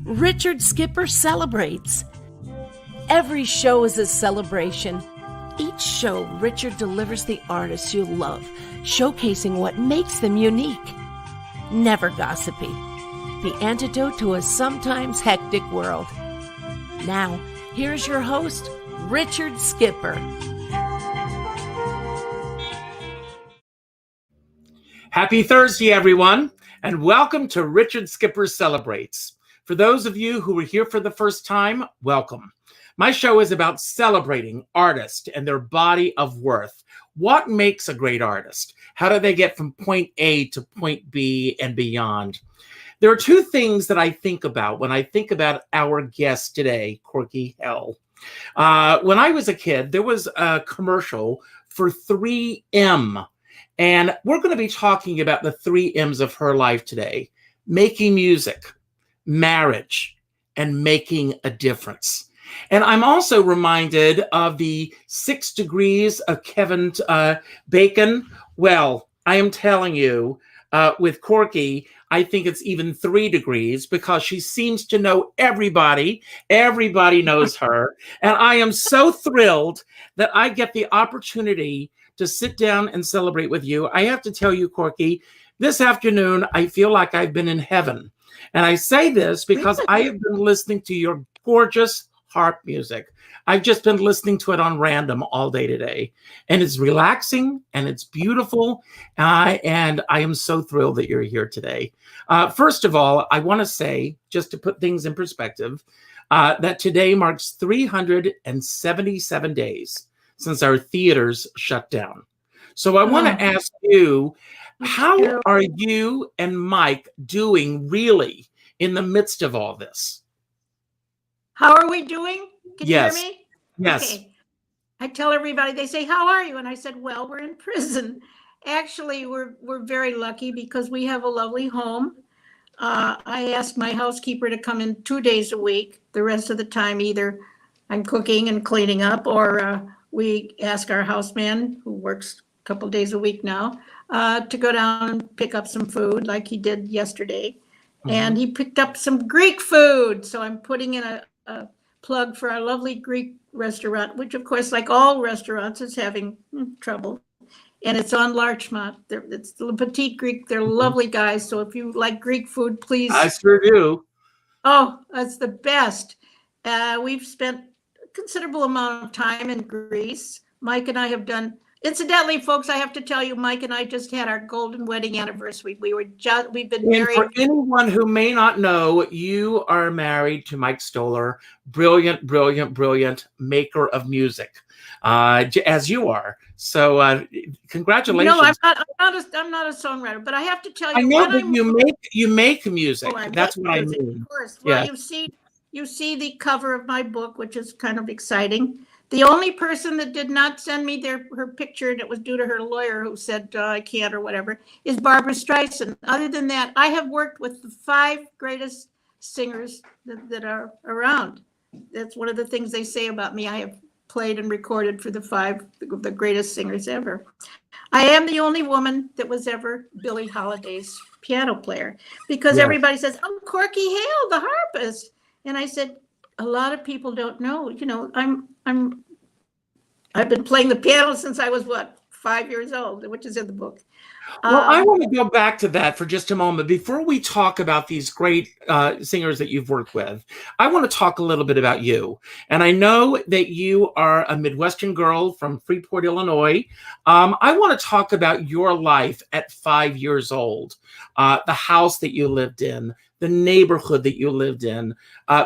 Richard Skipper celebrates. Every show is a celebration. Each show, Richard delivers the artists you love, showcasing what makes them unique. Never gossipy. The antidote to a sometimes hectic world. Now, here's your host, Richard Skipper. Happy Thursday, everyone, and welcome to Richard Skipper Celebrates. For those of you who are here for the first time, welcome. My show is about celebrating artists and their body of worth. What makes a great artist? How do they get from point A to point B and beyond? There are two things that I think about when I think about our guest today, Corky Hale. When I was a kid, there was a commercial for 3M. And we're going to be talking about the 3 M's of her life today: making music, marriage, and making a difference. And I'm also reminded of the 6 degrees of Kevin Bacon. Well, I am telling you, with Corky, I think it's even 3 degrees because she seems to know everybody. Everybody knows her. And I am so thrilled that I get the opportunity to sit down and celebrate with you. I have to tell you, Corky, this afternoon, I feel like I've been in heaven. And I say this because I have been listening to your gorgeous harp music. I've just been listening to it on random all day today. And it's relaxing and it's beautiful. And I am so thrilled that you're here today. First of all, I want to say, just to put things in perspective, that today marks 377 days since our theaters shut down. So I want to ask you, how are you and Mike doing really in the midst of all this? How are we doing? Can you hear me? Yes. Okay. I tell everybody, they say, how are you? And I said, well, we're in prison. Actually, we're very lucky because we have a lovely home. I asked my housekeeper to come in 2 days a week. The rest of the time, either I'm cooking and cleaning up, or we ask our houseman, who works a couple days a week now, to go down and pick up some food like he did yesterday. Mm-hmm. And he picked up some Greek food. So I'm putting in a plug for our lovely Greek restaurant, which of course, like all restaurants, is having trouble. And it's on Larchmont. It's the Petite Greek. They're lovely guys. So if you like Greek food, please. I sure do. Oh, that's the best. We've spent a considerable amount of time in Greece. Mike and I have done. Incidentally, folks, I have to tell you, Mike and I just had our golden wedding anniversary. We've been married. And for anyone who may not know, you are married to Mike Stoller, brilliant, brilliant, brilliant maker of music, as you are. So, congratulations. No, I'm not a songwriter, but I have to tell you. I know that you make music. That's what I mean. Of course. Well, yeah. You see the cover of my book, which is kind of exciting. The only person that did not send me her picture, and it was due to her lawyer who said I can't or whatever, is Barbra Streisand. Other than that, I have worked with the 5 greatest singers that are around. That's one of the things they say about me. I have played and recorded for the greatest singers ever. I am the only woman that was ever Billie Holiday's piano player, because everybody says, "Oh, Corky Hale, the harpist," and I said, a lot of people don't know. You know, I've been playing the piano since I was 5 years old, which is in the book. Well, I want to go back to that for just a moment. Before we talk about these great singers that you've worked with, I want to talk a little bit about you. And I know that you are a Midwestern girl from Freeport, Illinois. I want to talk about your life at 5 years old, the house that you lived in, the neighborhood that you lived in.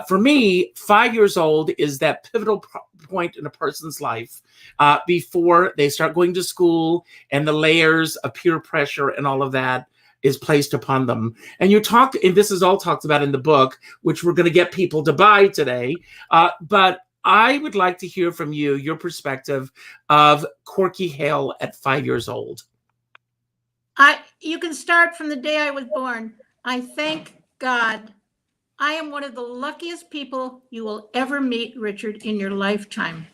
For me, 5 years old is that pivotal point in a person's life before they start going to school and the layers of peer pressure and all of that is placed upon them. And and this is all talked about in the book, which we're going to get people to buy today. But I would like to hear from you, your perspective of Corky Hale at 5 years old. You can start from the day I was born. I thank God. I am one of the luckiest people you will ever meet, Richard, in your lifetime.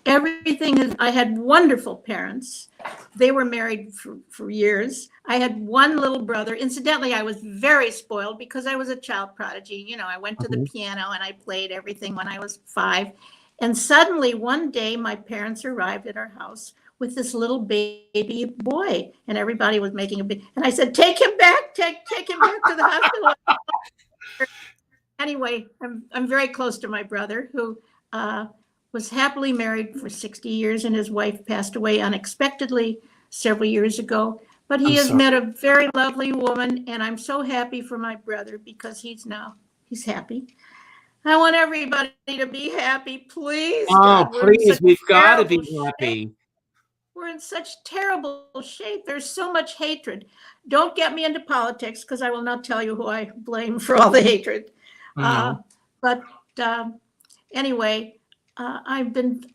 everything is, I had wonderful parents. They were married for years. I had one little brother. Incidentally, I was very spoiled because I was a child prodigy. You know, I went to the piano and I played everything when I was 5. And suddenly one day my parents arrived at our house with this little baby boy, and everybody was making a big, and I said, take him back, take him back to the hospital. Anyway, I'm very close to my brother, who was happily married for 60 years, and his wife passed away unexpectedly several years ago. But he has met a very lovely woman, and I'm so happy for my brother because he's happy. I want everybody to be happy, please. Oh, please, we've got to be happy. We're in such terrible shape. There's so much hatred. Don't get me into politics because I will not tell you who I blame for all the hatred. But anyway, I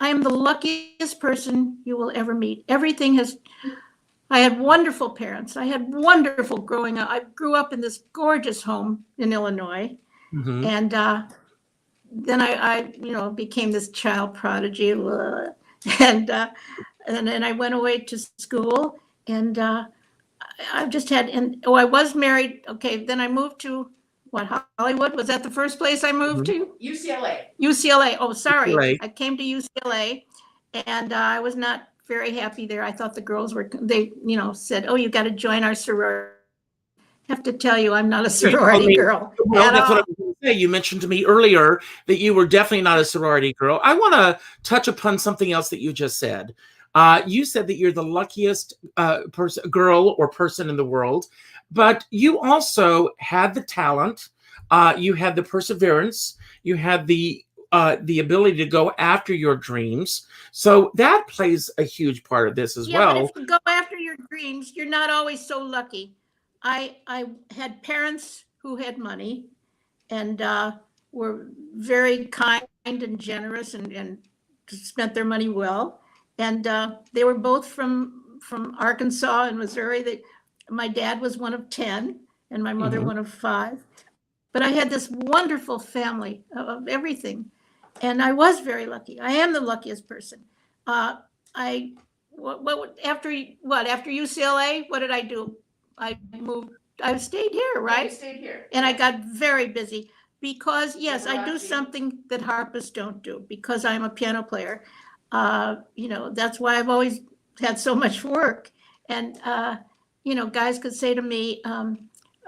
am the luckiest person you will ever meet. I had wonderful parents. I had wonderful growing up. I grew up in this gorgeous home in Illinois. And then I became this child prodigy. And then I went away to school, and I just had, I was married. Okay, then I moved to Hollywood? Was that the first place I moved to? UCLA. Oh, sorry. UCLA. I came to UCLA, and I was not very happy there. I thought the girls they said, oh, you got to join our sorority. I have to tell you, I'm not a sorority girl. Well, that's what I was going to say. You mentioned to me earlier that you were definitely not a sorority girl. I want to touch upon something else that you just said. You said that you're the luckiest girl or person in the world, but you also had the talent, you had the perseverance, you had the ability to go after your dreams. So that plays a huge part of this as well. But if you go after your dreams, you're not always so lucky. I had parents who had money and were very kind and generous and spent their money well. And they were both from Arkansas and Missouri. My dad was one of 10 and my mother one of 5. But I had this wonderful family of everything. And I was very lucky. I am the luckiest person. After UCLA, what did I do? I moved. I stayed here, right? You stayed here. And I got very busy because, yes, I do something that harpists don't do because I'm a piano player. That's why I've always had so much work. And, guys could say to me,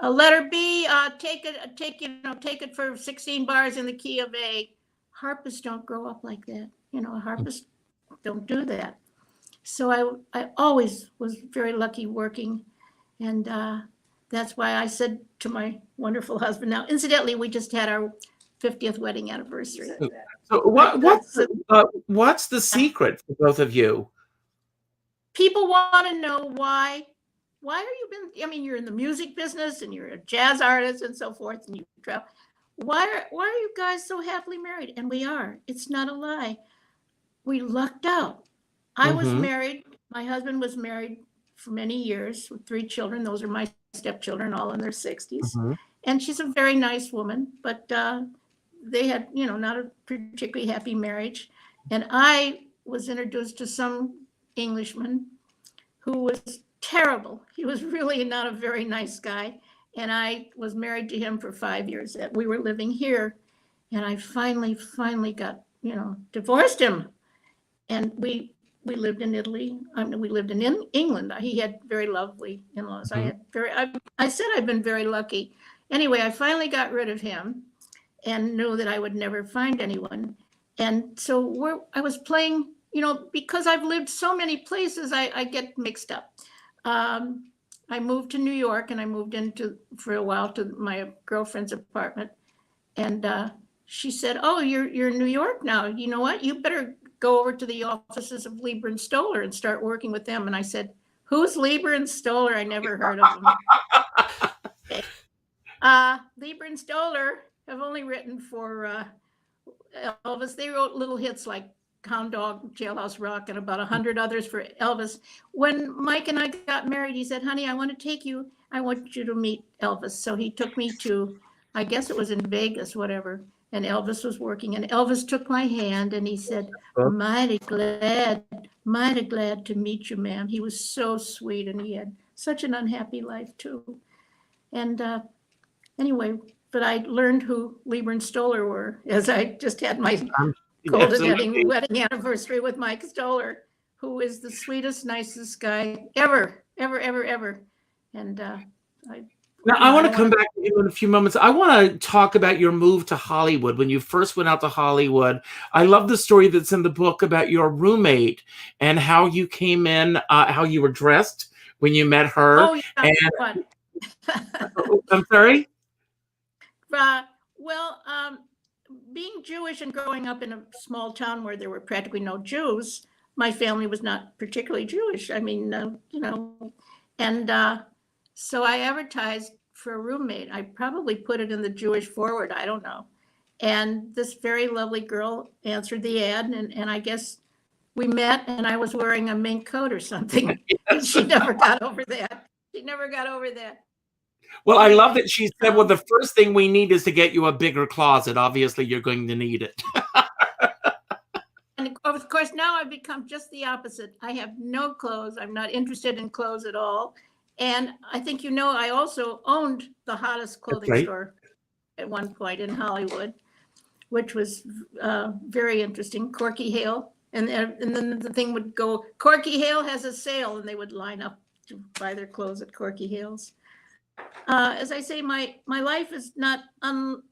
a letter B, take it for 16 bars in the key of A. Harpists don't grow up like that. Harpists don't do that. So I always was very lucky working. And that's why I said to my wonderful husband, now, incidentally, we just had our 50th wedding anniversary. So what's the secret for both of you? People want to know why are you you're in the music business and you're a jazz artist and so forth, and you travel. Why are you guys so happily married? And we are. It's not a lie. We lucked out. I was married. My husband was married for many years with 3 children. Those are my stepchildren, all in their 60s. And she's a very nice woman, but they had, not a particularly happy marriage. And I was introduced to some Englishman who was terrible. He was really not a very nice guy. And I was married to him for 5 years. We were living here. And I finally got, divorced him. And we lived in Italy. We lived in England. He had very lovely in-laws. I said I've been very lucky. Anyway, I finally got rid of him and knew that I would never find anyone. And so I was playing, because I've lived so many places, I get mixed up. I moved to New York, and I moved for a while to my girlfriend's apartment. And she said, oh, you're in New York now. You know what? You better go over to the offices of Lieber and Stoller and start working with them. And I said, who's Lieber and Stoller? I never heard of them. Lieber and Stoller have only written for Elvis. They wrote little hits like Hound Dog, Jailhouse Rock, and about 100 others for Elvis. When Mike and I got married, he said, honey, I want you to meet Elvis. So he took me to, I guess it was in Vegas, whatever. and Elvis was working, and Elvis took my hand and he said, mighty glad to meet you, ma'am. He was so sweet, and he had such an unhappy life too. And anyway, but I learned who Lieber and Stoller were as I just had my golden wedding anniversary with Mike Stoller, who is the sweetest, nicest guy ever. And now, I want to come back to you in a few moments. I want to talk about your move to Hollywood. When you first went out to Hollywood, I love the story that's in the book about your roommate and how you came in, how you were dressed when you met her. Oh, yeah. And, I'm sorry? Being Jewish and growing up in a small town where there were practically no Jews, my family was not particularly Jewish. I mean, and so I advertised for a roommate. I probably put it in the Jewish Forward. I don't know. And this very lovely girl answered the ad, and I guess we met, and I was wearing a mink coat or something. And she never got over that. Well, I love that she said, well, the first thing we need is to get you a bigger closet. Obviously, you're going to need it. And of course, now I've become just the opposite. I have no clothes. I'm not interested in clothes at all. And I think, I also owned the hottest clothing store at one point in Hollywood, which was very interesting. Corky Hale. And then the thing would go, Corky Hale has a sale, and they would line up to buy their clothes at Corky Hale's. As I say, my life is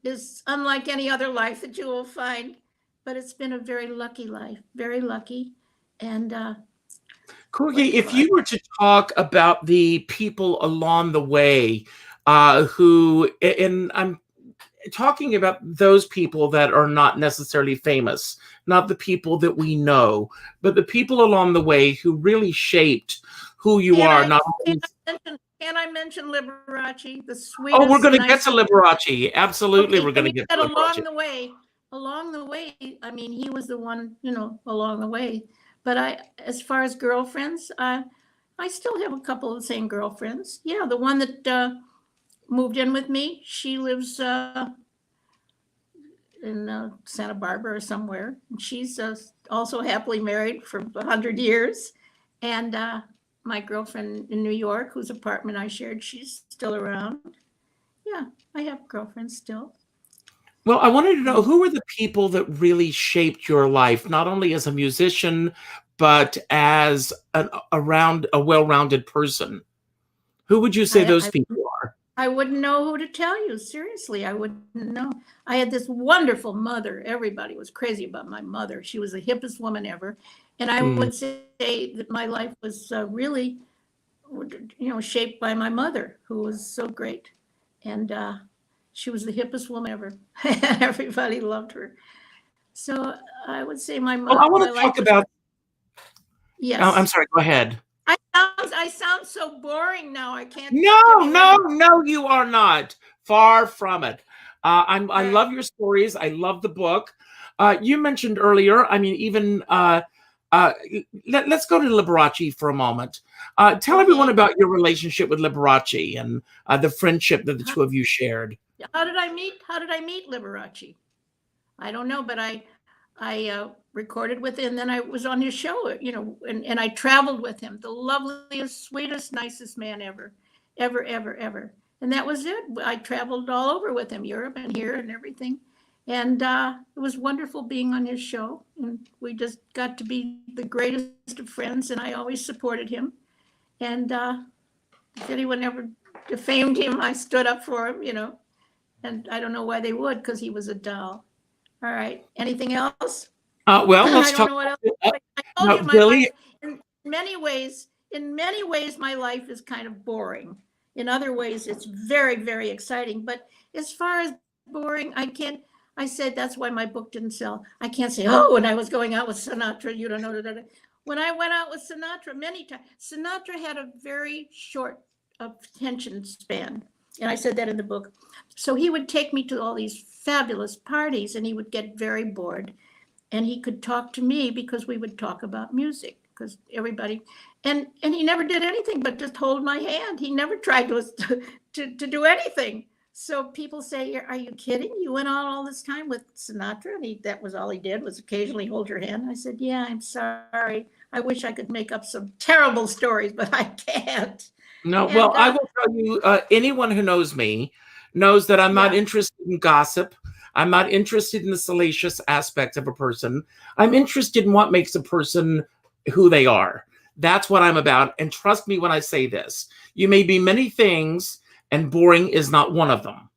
is unlike any other life that you will find, but it's been a very lucky life, very lucky. And Corky, if you were to talk about the people along the way who, and I'm talking about those people that are not necessarily famous, not the people that we know, but the people along the way who really shaped who you are. Can I mention Liberace, the sweetest? Oh, we're going to get to Liberace. Absolutely, okay, we're going to get to Liberace. Along the way, I mean, he was the one, along the way. But as far as girlfriends, I still have a couple of the same girlfriends. Yeah, the one that moved in with me, she lives in Santa Barbara or somewhere. And she's also happily married for 100 years. And my girlfriend in New York, whose apartment I shared, she's still around. Yeah, I have girlfriends still. Well, I wanted to know, who were the people that really shaped your life, not only as a musician, but as a well-rounded person? Who would you say those people are? I wouldn't know who to tell you. Seriously, I wouldn't know. I had this wonderful mother. Everybody was crazy about my mother. She was the hippest woman ever. And I would say that my life was really, shaped by my mother, who was so great. And she was the hippest woman ever. Everybody loved her. So I would say my mother. Well, I want to talk about. Yes. Oh, I'm sorry. Go ahead. I sound so boring now. I can't. No, you are not. Far from it. I love your stories. I love the book. You mentioned earlier, I mean, even let's go to Liberace for a moment. Tell everyone about your relationship with Liberace and the friendship that the two of you shared. How did I meet Liberace? I don't know, but I recorded with him, and then I was on his show, and I traveled with him. The loveliest, sweetest, nicest man ever. And that was it. I traveled all over with him, Europe and here and everything. And it was wonderful being on his show. And we just got to be the greatest of friends, and I always supported him. And if anyone ever defamed him, I stood up for him, And I don't know why they would, because he was a doll. All right. Anything else? Well, let's talk. I told you Billie. In many ways, my life is kind of boring. In other ways, it's very, very exciting. But as far as boring, I said that's why my book didn't sell. I can't say, when I was going out with Sinatra, you don't know. When I went out with Sinatra many times, Sinatra had a very short attention span. And I said that in the book. So he would take me to all these fabulous parties, and he would get very bored. And he could talk to me because we would talk about music, because everybody, and he never did anything but just hold my hand. He never tried to do anything. So people say, are you kidding? You went on all this time with Sinatra, and that was all he did, was occasionally hold your hand. I said, yeah, I'm sorry. I wish I could make up some terrible stories, but I can't. No, well, I will tell you, anyone who knows me knows that I'm not interested in gossip. I'm not interested in the salacious aspect of a person. I'm interested in what makes a person who they are. That's what I'm about. And trust me when I say this. You may be many things, and boring is not one of them.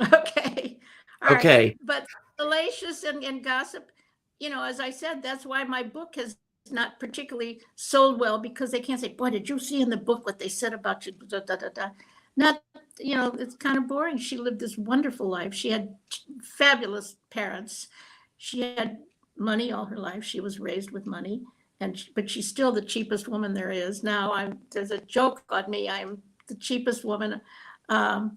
Okay. All okay. Right. But salacious and gossip, you know, as I said, that's why my book has not particularly sold well, because they can't say, boy, did you see in the book what they said about you? Da, da, da, da. Not, you know, it's kind of boring. She lived this wonderful life. She had fabulous parents. She had money all her life. She was raised with money, but she's still the cheapest woman there is. Now there's a joke on me. I'm the cheapest woman. I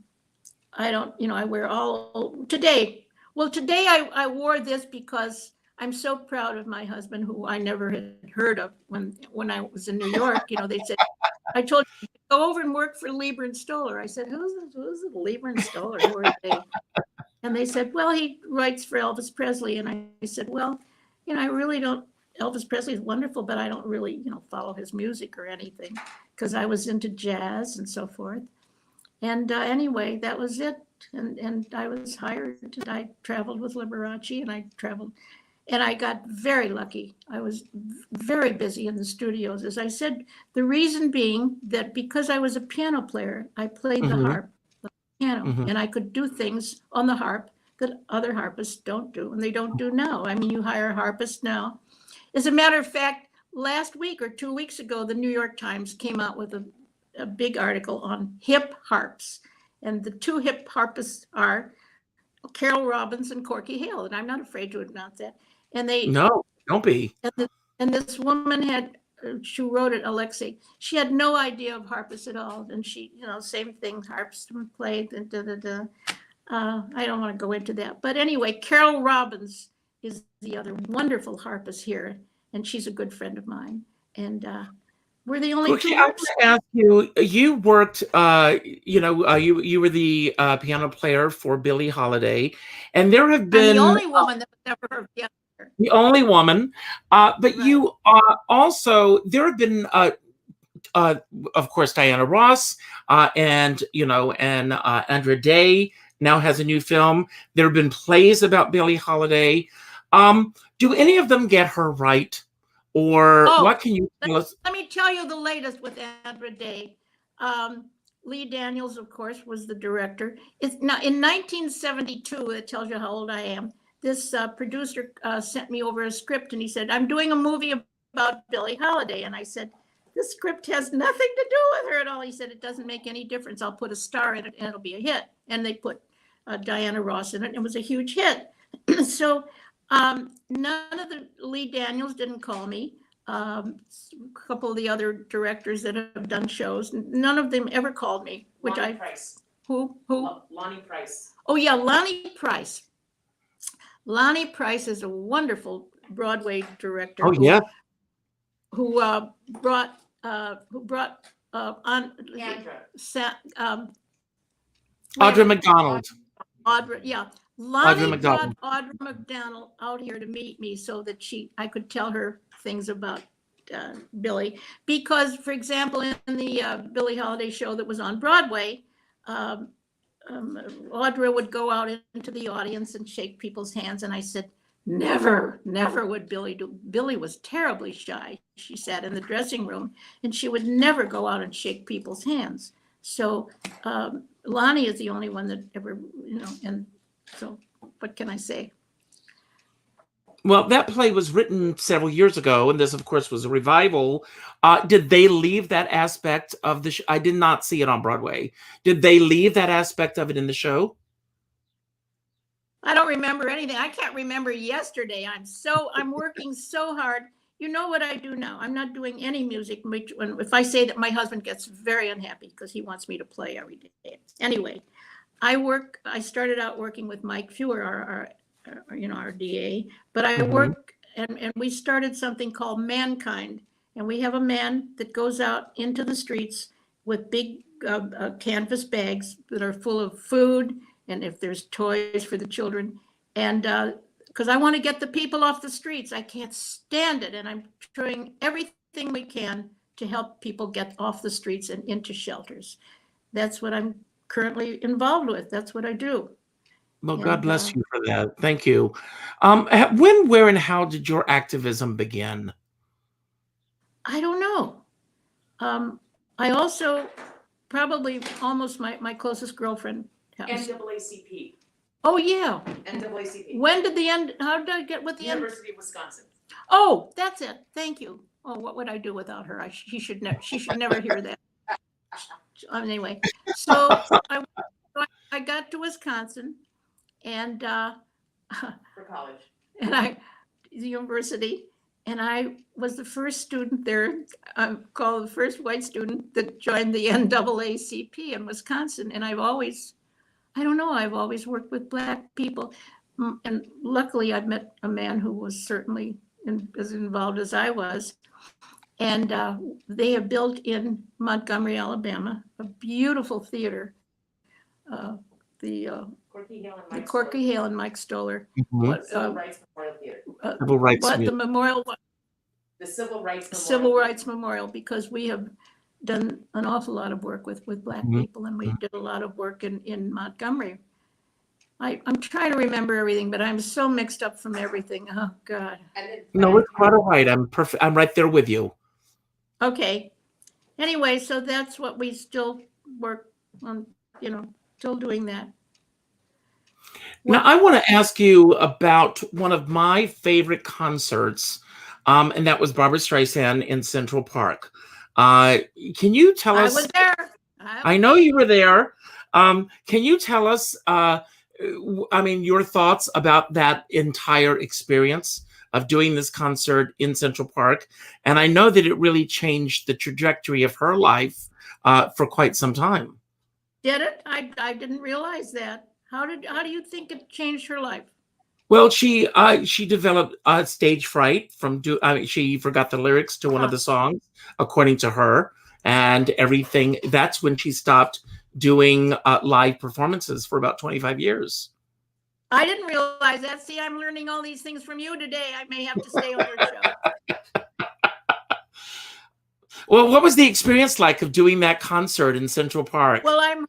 don't, you know, I wear all today. Well, today I wore this because I'm so proud of my husband, who I never had heard of when I was in New York. You know, they said, I told you, go over and work for Lieber and Stoller. I said, who's Lieber and Stoller? Who are they? And they said, well, he writes for Elvis Presley. And I said, well, you know, I really don't, Elvis Presley is wonderful, but I don't really, you know, follow his music or anything, because I was into jazz and so forth. And anyway, that was it. And I was hired. I traveled with Liberace, and I got very lucky. I was very busy in the studios. As I said, the reason being that because I was a piano player, I played the harp, the piano, and I could do things on the harp that other harpists don't do, and they don't do now. I mean, you hire a harpist now. As a matter of fact, last week or 2 weeks ago, the New York Times came out with a big article on hip harps. And the two hip harpists are Carol Robbins and Corky Hale. And I'm not afraid to announce that. And no, don't be. And this woman she wrote it, Alexei. She had no idea of harpists at all. And she, you know, same thing, harps played. I don't want to go into that. But anyway, Carol Robbins is the other wonderful harpist here. And she's a good friend of mine. And we're the only two. I want to ask you, you worked, you were the piano player for Billie Holiday. And there have been... I'm the only woman that was ever her piano player. The only woman. But right. You also, there have been... of course, Diana Ross, and Andra Day now has a new film. There have been plays about Billie Holiday. Do any of them get her right? Or what can you tell us? Let me tell you the latest with Andra Day. Lee Daniels, of course, was the director. Now, in 1972, it tells you how old I am, this producer sent me over a script, and he said, I'm doing a movie about Billie Holiday. And I said, this script has nothing to do with her at all. He said, it doesn't make any difference. I'll put a star in it and it'll be a hit. And they put Diana Ross in it, and it was a huge hit. So none of the Lee Daniels didn't call me. A couple of the other directors that have done shows, none of them ever called me. Lonnie Price. Who? Lonnie Price. Oh yeah, Lonnie Price. Lonnie Price is a wonderful Broadway director. Oh yeah. Who brought on Audra McDonald. Audra, yeah. Lonnie brought Audra McDonald out here to meet me so that I could tell her things about Billie. Because, for example, in the Billie Holiday show that was on Broadway, Audra would go out into the audience and shake people's hands. And I said, never would Billie do. Billie was terribly shy. She sat in the dressing room and she would never go out and shake people's hands. So Lonnie is the only one that ever, and so what can I say? Well, that play was written several years ago, and this, of course, was a revival. Did they leave that aspect of the show? I did not see it on Broadway. Did they leave that aspect of it in the show? I don't remember anything. I can't remember yesterday. I'm working so hard. You know what I do now? I'm not doing any music. If I say that, my husband gets very unhappy because he wants me to play every day. Anyway, I started out working with Mike Fewer, our DA, but I work and we started something called Mankind. And we have a man that goes out into the streets with big canvas bags that are full of food, and if there's toys for the children. And because I want to get the people off the streets. I can't stand it. And I'm doing everything we can to help people get off the streets and into shelters. That's what I'm currently involved with. That's what I do. Well, And, God bless you for that. Thank you. When, where, and how did your activism begin? I don't know. I also probably almost my closest girlfriend. NAACP. Oh, yeah. NAACP. When did the end? How did I get with the end? University of Wisconsin. Oh, that's it. Thank you. Oh, what would I do without her? She should never hear that. Anyway, so I got to Wisconsin, and For college. and the university, and I was the first student there. I'm called the first white student that joined the NAACP in Wisconsin, and I've always worked with Black people, and luckily I've met a man who was certainly as involved as I was. And they have built in Montgomery, Alabama, a beautiful theater. Corky Hale and The Mike Corky Stoller. Hale and Mike Stoller. Civil Rights Memorial Theater. Civil Rights What, the Museum. memorial, The Civil Rights Memorial. Civil Rights Memorial, because we have done an awful lot of work with Black Mhm. people, and we did a lot of work in Montgomery. I'm trying to remember everything, but I'm so mixed up from everything. Oh, God. And then No, it's quite all right. I'm perfect. I'm right there with you. Okay. Anyway, so that's what we still work on, still doing that. Now, I want to ask you about one of my favorite concerts, and that was Barbra Streisand in Central Park. Can you tell us? I was there. I know you were there. Can you tell us, your thoughts about that entire experience of doing this concert in Central Park? And I know that it really changed the trajectory of her life for quite some time. Did it? I didn't realize that. How do you think it changed her life? Well, she developed stage fright from she forgot the lyrics to one of the songs, according to her, and everything. That's when she stopped doing live performances for about 25 years. I didn't realize that. See, I'm learning all these things from you today. I may have to stay on your show. Well, what was the experience like of doing that concert in Central Park? Well, I'm a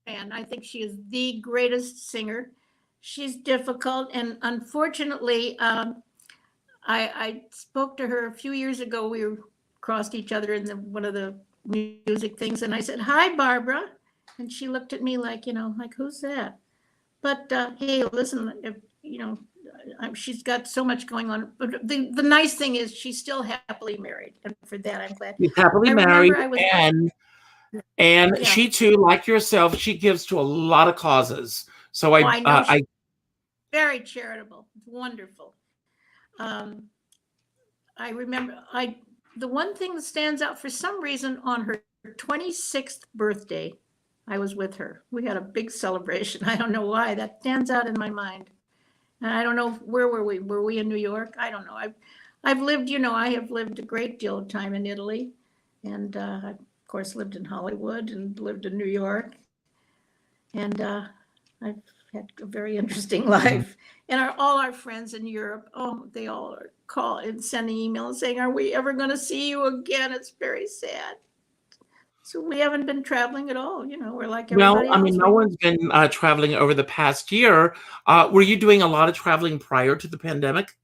fan. I think she is the greatest singer. She's difficult, and unfortunately, I spoke to her a few years ago. We crossed each other in one of the music things, and I said, "Hi, Barbara," and she looked at me like, like, who's that? But hey, listen, she's got so much going on. But the nice thing is she's still happily married, and for that I'm glad. She's happily married, and Yeah. she too, like yourself, she gives to a lot of causes. So I know she's very charitable. It's wonderful. I remember the one thing that stands out for some reason on her 26th birthday, I was with her. We had a big celebration. I don't know why. That stands out in my mind. And I don't know, where were we? Were we in New York? I don't know. I've lived, I have lived a great deal of time in Italy. And I, of course, lived in Hollywood and lived in New York. And I've had a very interesting life. And all our friends in Europe, they all are calling and sending emails saying, "Are we ever going to see you again?" It's very sad. So we haven't been traveling at all. We're like everybody else. No one's been traveling over the past year. Were you doing a lot of traveling prior to the pandemic?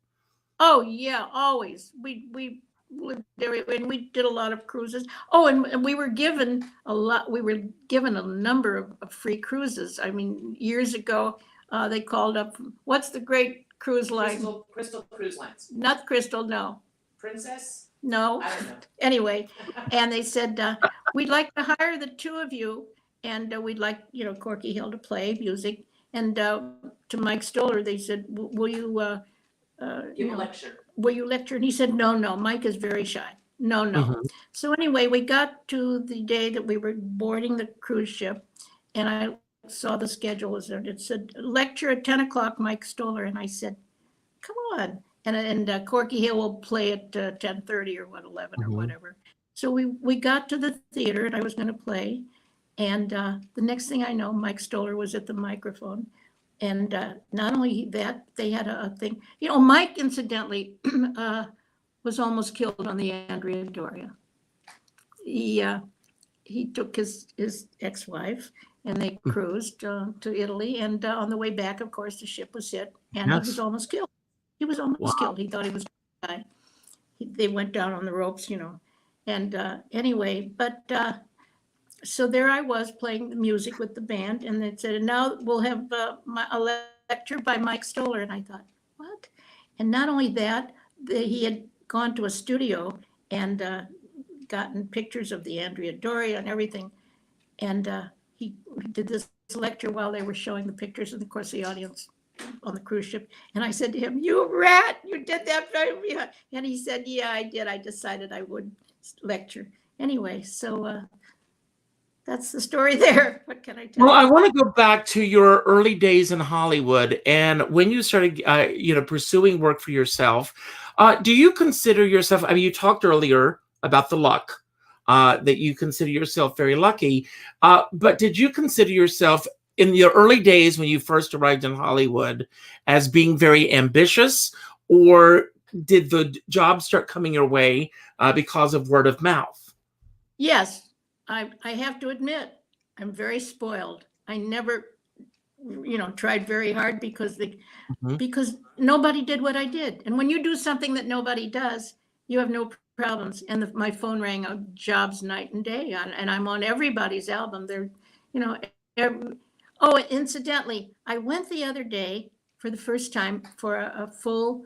Oh yeah, always. We lived there, and we did a lot of cruises. Oh, and we were given a lot. We were given a number of free cruises. I mean, years ago, they called up. What's the great cruise line? Crystal Cruise Lines. Not Crystal, no. Princess? No. I don't know. Anyway, and they said, we'd like to hire the two of you, and we'd like, Corky Hale to play music. And to Mike Stoller, they said, will you Give a lecture. will you lecture? And he said, no, Mike is very shy. No. Mhm. So anyway, we got to the day that we were boarding the cruise ship, and I saw the schedule. It said, lecture at 10 o'clock, Mike Stoller. And I said, come on. And Corky Hale will play at 10:30 or 11 or Mhm. whatever. So we got to the theater and I was going to play. And the next thing I know, Mike Stoller was at the microphone. And not only that, they had a thing. You know, Mike, incidentally, was almost killed on the Andrea Doria. He took his ex-wife and they cruised to Italy. And on the way back, of course, the ship was hit and he was almost killed. He was almost killed. He thought he was going to die. They went down on the ropes, you know. And anyway, but so there I was playing the music with the band, and they said, and now we'll have a lecture by Mike Stoller. And I thought, what? And not only that, he had gone to a studio and gotten pictures of the Andrea Doria and everything. And he did this lecture while they were showing the pictures, and of course the audience on the cruise ship. And I said to him, you rat, you did that for me. And he said, yeah, I did. I decided I would lecture. Anyway, so that's the story there. What can I tell you? Well, I want to go back to your early days in Hollywood and when you started, pursuing work for yourself. Do you consider yourself, I mean, you talked earlier about the luck, that you consider yourself very lucky, but did you consider yourself in your early days when you first arrived in Hollywood as being very ambitious, or did the job start coming your way because of word of mouth? Yes, I have to admit, I'm very spoiled. I never, tried very hard because because nobody did what I did. And when you do something that nobody does, you have no problems. And my phone rang out jobs night and day, and I'm on everybody's album. They're, oh, incidentally, I went the other day for the first time for a full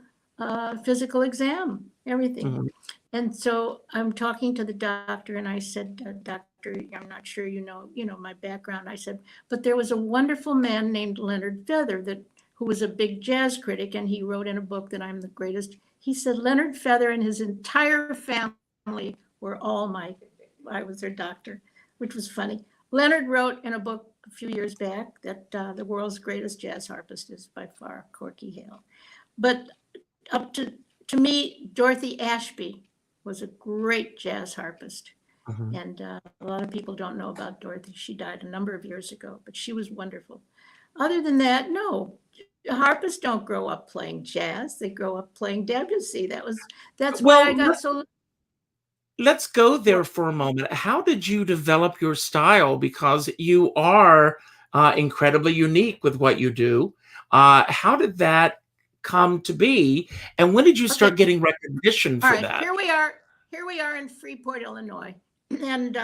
physical exam, everything. Mm-hmm. And so I'm talking to the doctor and I said, doctor, I'm not sure you know my background. I said, but there was a wonderful man named Leonard Feather who was a big jazz critic, and he wrote in a book that I'm the greatest. He said Leonard Feather and his entire family were I was their doctor, which was funny. Leonard wrote in a book a few years back that the world's greatest jazz harpist is by far Corky Hale. But up to me, Dorothy Ashby was a great jazz harpist. Mm-hmm. And a lot of people don't know about Dorothy. She died a number of years ago, but she was wonderful. Other than that, no. Harpists don't grow up playing jazz. They grow up playing Debussy. That's why I got so... Let's go there for a moment. How did you develop your style? Because you are incredibly unique with what you do. How did that come to be, and when did you start getting recognition for that? Here we are in Freeport, Illinois, and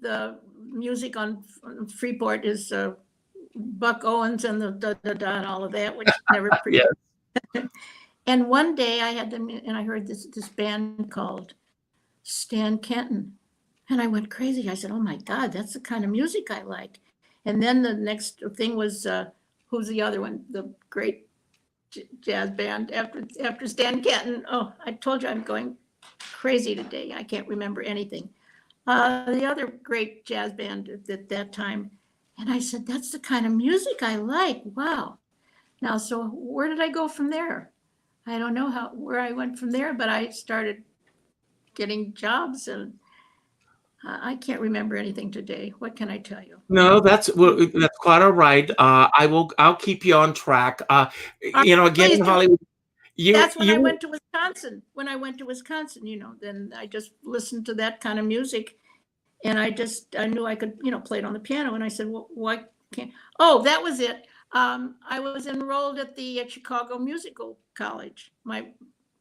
the music on Freeport is Buck Owens and the and all of that, which never yes. And one day I had them, and I heard this band called Stan Kenton, and I went crazy. I said, oh my God, that's the kind of music I like. And then the next thing was who's the other one, the great jazz band after Stan Kenton. Oh, I told you I'm going crazy today. I can't remember anything. The other great jazz band at that time. And I said, that's the kind of music I like. Wow. Now, so where did I go from there? I don't know where I went from there, but I started getting jobs, and I can't remember anything today. What can I tell you? No, that's quite all right. I'll keep you on track. Again in Hollywood. That's when I went to Wisconsin. When I went to Wisconsin, then I just listened to that kind of music, and I knew I could, play it on the piano. And I said, well, why can't? Oh, that was it. I was enrolled at the Chicago Musical College. My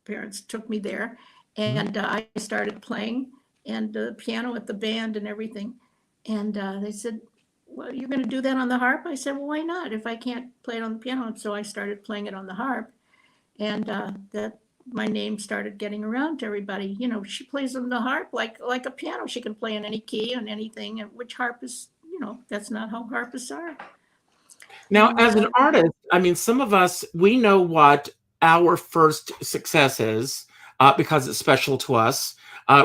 parents took me there, and I started playing and the piano with the band and everything. And they said, well, you're going to do that on the harp? I said, well, why not if I can't play it on the piano? And so I started playing it on the harp. And that my name started getting around to everybody. She plays on the harp like a piano. She can play in any key and anything, and which harpist, that's not how harpists are. Now, as an artist, I mean, some of us, we know what our first success is because it's special to us.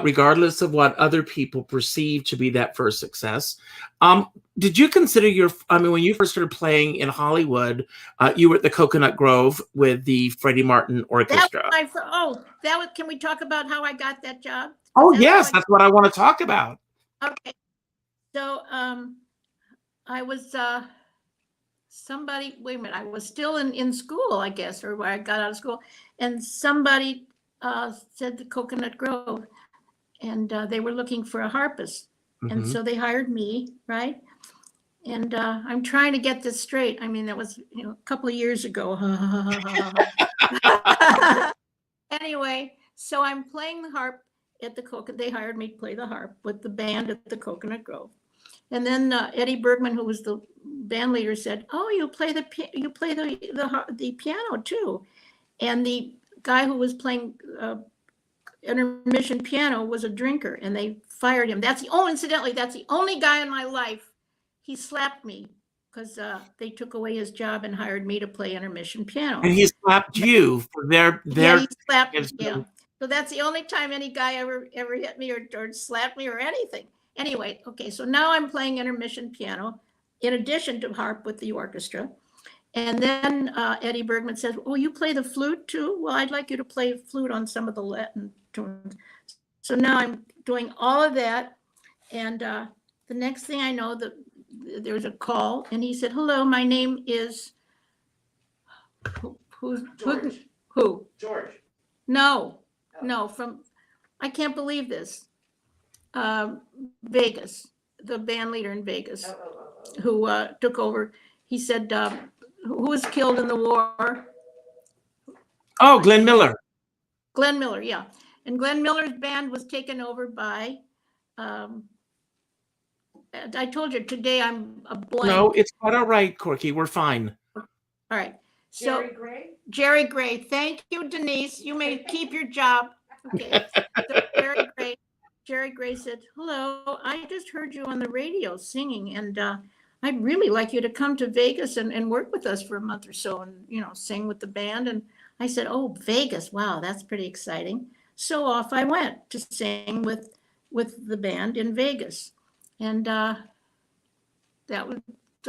Regardless of what other people perceive to be that first success. Did you consider when you first started playing in Hollywood, you were at the Coconut Grove with the Freddie Martin Orchestra. Can we talk about how I got that job? Oh, Is that yes, all that's what I want to talk about. Okay. So I was somebody, wait a minute, I was still in school, I guess, or where I got out of school, and somebody said the Coconut Grove, and they were looking for a harpist. And Mhm. so they hired me, right? And I'm trying to get this straight. I mean, that was, a couple of years ago. Anyway, so I'm playing the harp at the Coconut. They hired me to play the harp with the band at the Coconut Grove. And then Eddie Bergman, who was the band leader, said, "Oh, you play the piano too." And the guy who was playing intermission piano was a drinker, and they fired him. Incidentally, that's the only guy in my life. He slapped me because they took away his job and hired me to play intermission piano. And he slapped you for their. Yeah, he slapped me. Yeah. So that's the only time any guy ever hit me or slapped me or anything. Anyway, okay, so now I'm playing intermission piano in addition to harp with the orchestra. And then Eddie Bergman says, "Oh, you play the flute too? Well, I'd like you to play flute on some of the Latin tunes." So now I'm doing all of that. And the next thing I know, there's a call, and he said, "Hello, my name is," George. Who? George. No, Oh. no, I can't believe this. Vegas, the band leader in Vegas, who took over. He said, "Who was killed in the war?" Oh, Glenn Miller. Glenn Miller, yeah. And Glenn Miller's band was taken over by, I told you today I'm a blank. No, it's quite all right, Corky. We're fine. All right. So Jerry Gray? Jerry Gray. Thank you, Denise. You may keep your job. Okay. So Jerry Gray said, "Hello, I just heard you on the radio singing, and I'd really like you to come to Vegas and work with us for a month or so and, sing with the band." And I said, "Oh, Vegas. Wow, that's pretty exciting." So off I went to sing with the band in Vegas. And so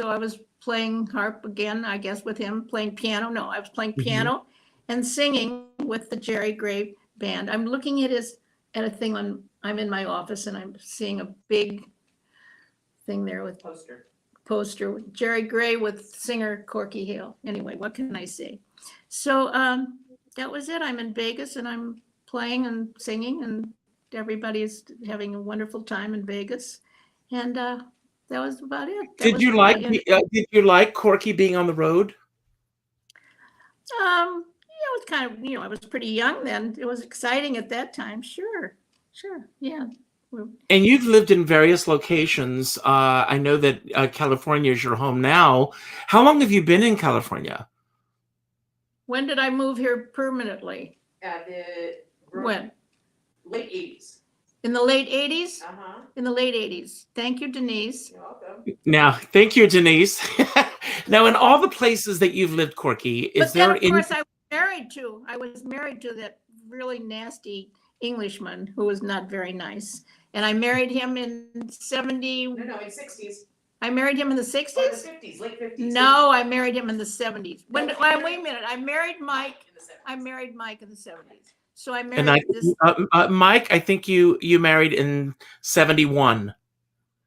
I was playing harp again, I guess, with him, playing piano. No, I was playing piano and singing with the Jerry Gray band. I'm looking at a thing I'm in my office, and I'm seeing a big thing there with poster with Jerry Gray with singer Corky Hale. Anyway, what can I say? So that was it. I'm in Vegas, and I'm playing and singing, and everybody's having a wonderful time in Vegas. And that was about it. Did you like Corky being on the road? Yeah, it was kind of, I was pretty young then. It was exciting at that time. Sure, yeah. And you've lived in various locations. I know that California is your home now. How long have you been in California? When did I move here permanently? When? Late 80s. In the late 80s? Uh-huh. In the late 80s. Thank you, Denise. You're welcome. Now, thank you, Denise. Now, in all the places that you've lived, Corky, is there Of course, I was married to that really nasty Englishman who was not very nice. And I married him in 70. No, in 60s. I married him in the 60s? Or the 50s, late 50s. No, I married him in the 70s. Wait a minute. I married Mike. In the 70s. I married Mike in the 70s. So I And married this. Mike, I think you married in 71.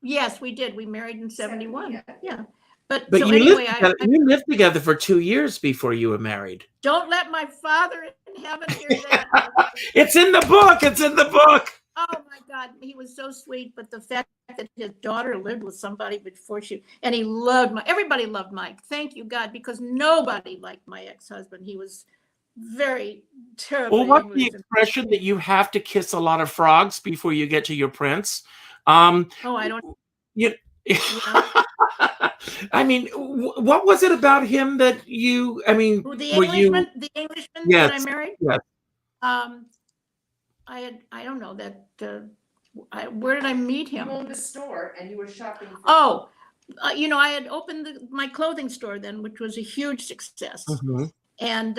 Yes, we did. We married in 71. Yeah. But But so you anyway, you lived together for 2 years before you were married. don't let my father in heaven hear that. It's in the book. It's in the book. Oh my God, he was so sweet. But the fact that his daughter lived with somebody before and he loved everybody loved Mike. Thank you, God, because nobody liked my ex-husband. He was very terrible. Well, what's the expression that you have to kiss a lot of frogs before you get to your prince? I don't. You, I mean, what was it about him that you? I mean, The Englishman yes, that I married. Yes. I don't know that. Where did I meet him? You owned the store and you were shopping. I had opened my clothing store then, which was a huge success. Mm-hmm. And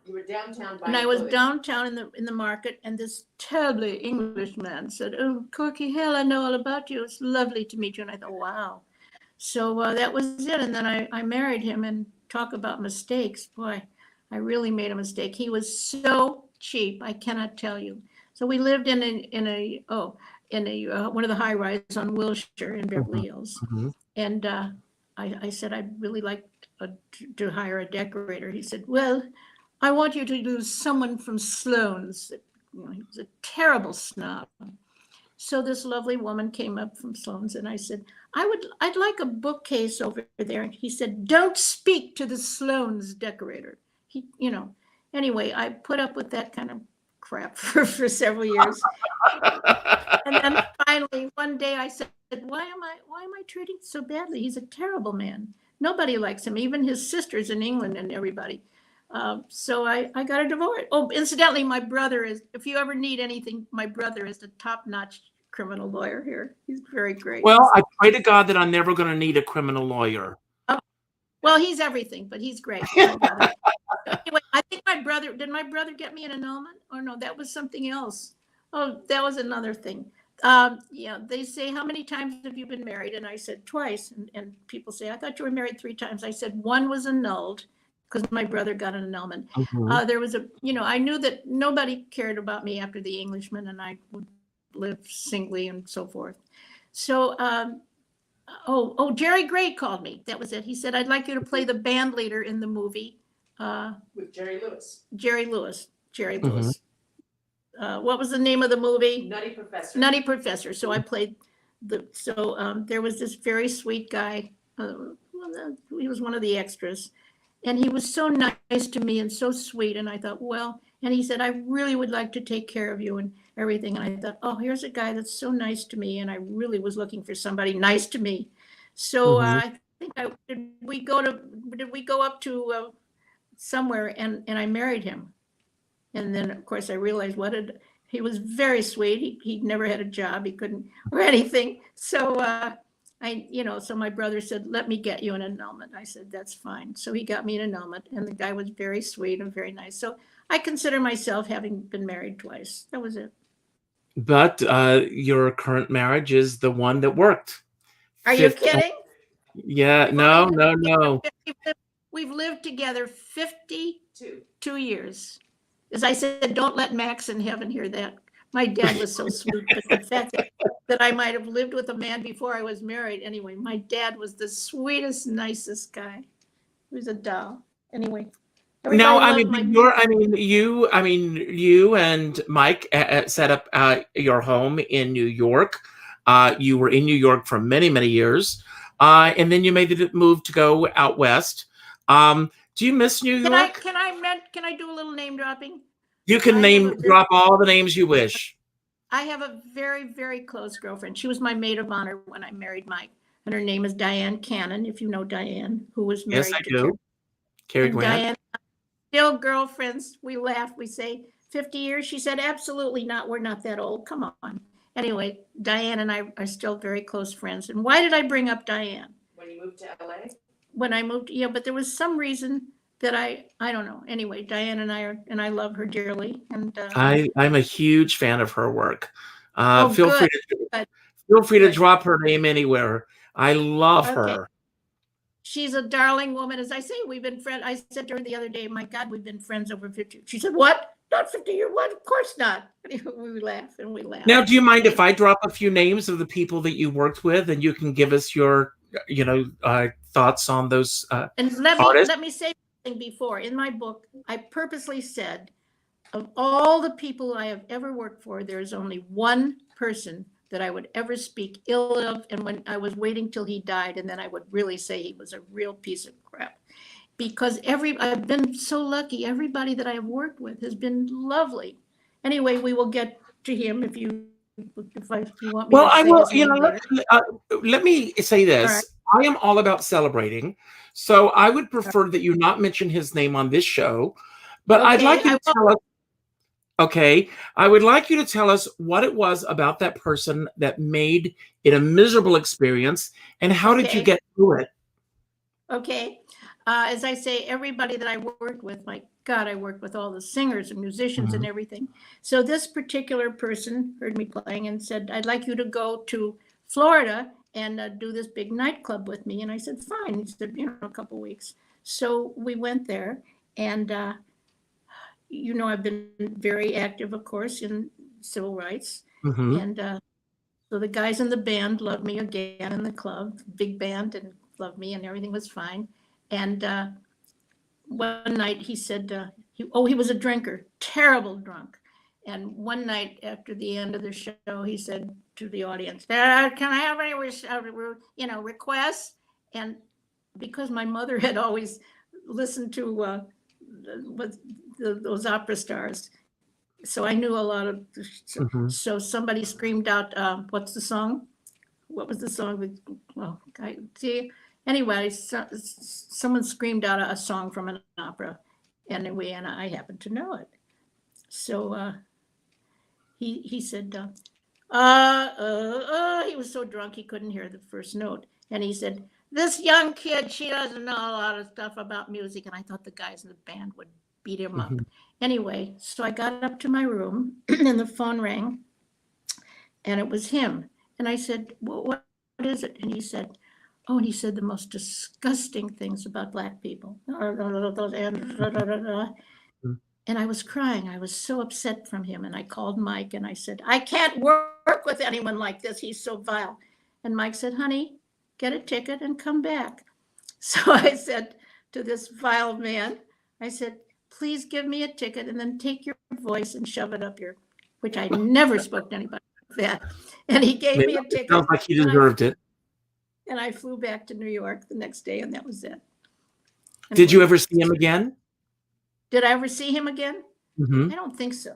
you were downtown. And I was downtown in the market, and this terribly English man said, "Oh, Corky Hale, I know all about you. It's lovely to meet you." And I thought, wow. So that was it. And then I married him, and talk about mistakes. Boy, I really made a mistake. He was so cheap. I cannot tell you. So we lived in one of the high rises on Wilshire in Beverly Hills. Mm-hmm. And I said, I'd really like to hire a decorator. He said, well, I want you to use someone from Sloan's. You know, he was a terrible snob. So this lovely woman came up from Sloan's, and I said, I'd like a bookcase over there. And he said, don't speak to the Sloan's decorator. He, you know, anyway, I put up with that kind of crap for several years. And then finally one day I said, why am I treating so badly? He's a terrible man. Nobody likes him, even his sisters in England and everybody. So I got a divorce. Oh, incidentally, my brother is, if you ever need anything, my brother is the top-notch criminal lawyer here. He's very great. Well, I pray to God that I'm never going to need a criminal lawyer. Oh, well, he's everything, but he's great. Anyway, I think did my brother get me an annulment? Or no, that was something else. Oh, that was another thing. Yeah, they say, how many times have you been married? And I said twice. And people say, I thought you were married 3 times. I said one was annulled because my brother got an annulment. Mm-hmm. There was I knew that nobody cared about me after The Englishman, and I would live singly and so forth. So, Jerry Gray called me. That was it. He said, I'd like you to play the band leader in the movie. With Jerry Lewis. Jerry Lewis. What was the name of the movie? Nutty Professor. Nutty Professor. So I played there was this very sweet guy. He was one of the extras. And he was so nice to me and so sweet. And I thought, well, and he said, I really would like to take care of you and everything. And I thought, oh, here's a guy that's so nice to me. And I really was looking for somebody nice to me. So I think did we go up to somewhere and I married him. And then, of course, I realized he was very sweet. He never had a job. He couldn't or anything. So so my brother said, let me get you an annulment. I said, that's fine. So he got me an annulment, and the guy was very sweet and very nice. So I consider myself having been married twice. That was it. But your current marriage is the one that worked. Are you kidding? Yeah, no. We've lived together 52 years. As I said, don't let Max in heaven hear that. My dad was so sweet, but the fact that I might have lived with a man before I was married. Anyway, my dad was the sweetest, nicest guy. He was a doll. Anyway. Now, you and Mike set up your home in New York. You were in New York for many, many years. And then you made the move to go out west. Do you miss New York? Can I do a little name dropping? You can drop all the names you wish. I have a very, very close girlfriend. She was my maid of honor when I married Mike. And her name is Diane Cannon, if you know Diane, who was married to do. Carrie Grant. Diane, still girlfriends. We laugh. We say 50 years. She said, absolutely not. We're not that old. Come on. Anyway, Diane and I are still very close friends. And why did I bring up Diane? When you moved to LA? When I moved, yeah, but there was some reason that I don't know. Anyway, Diane and I love her dearly. And I'm a huge fan of her work. Feel good. free to drop her name anywhere. I love her. She's a darling woman. As I say, we've been friends. I said to her the other day, my God, we've been friends over 50. She said, what? Not 50 years? What? Of course not. We laugh and we laugh. Now, do you mind if I drop a few names of the people that you worked with, and you can give us your, thoughts on those and artists? Let me say something before. In my book, I purposely said, of all the people I have ever worked for, there is only one person that I would ever speak ill of, and when I was waiting till he died, and then I would really say he was a real piece of crap. Because I've been so lucky. Everybody that I have worked with has been lovely. Anyway, we will get to him if you want me. Well, to I say will. his name Let me say this. Right. I am all about celebrating, so I would prefer that you not mention his name on this show. But Okay, I'd like you I to tell us. Okay, I would like you to tell us what it was about that person that made it a miserable experience, and how did you Okay. get through it? Okay. As I say, everybody that I worked with, my God, I worked with all the singers and musicians and everything. So this particular person heard me playing and said, I'd like you to go to Florida and do this big nightclub with me. And I said, fine. He said, a couple of weeks. So we went there, and I've been very active, of course, in civil rights. Mhm. And so the guys in the band loved me again in the club, big band, and loved me, and everything was fine. And one night he said, he was a drinker, terrible drunk. And one night after the end of the show, he said to the audience, "Can I have any requests?" And because my mother had always listened to those opera stars, so I knew a lot of. So somebody screamed out, "What's the song? What was the song?" Anyway, someone screamed out a song from an opera, and I happened to know it. So he said, he was so drunk he couldn't hear the first note, and he said, "This young kid, she doesn't know a lot of stuff about music." And I thought the guys in the band would beat him up. Anyway, so I got up to my room, and the phone rang, and it was him. And I said, "Well, what is it?" And he said, the most disgusting things about Black people. And I was crying. I was so upset from him. And I called Mike and I said, "I can't work with anyone like this. He's so vile." And Mike said, "Honey, get a ticket and come back." So I said to this vile man, I said, "Please give me a ticket and then take your voice and shove it up your," which I never spoke to anybody like that. And he gave me a ticket. Sounds like he deserved it. And I flew back to New York the next day, and that was it. Did you ever see him again? Did I ever see him again? Mm-hmm. I don't think so.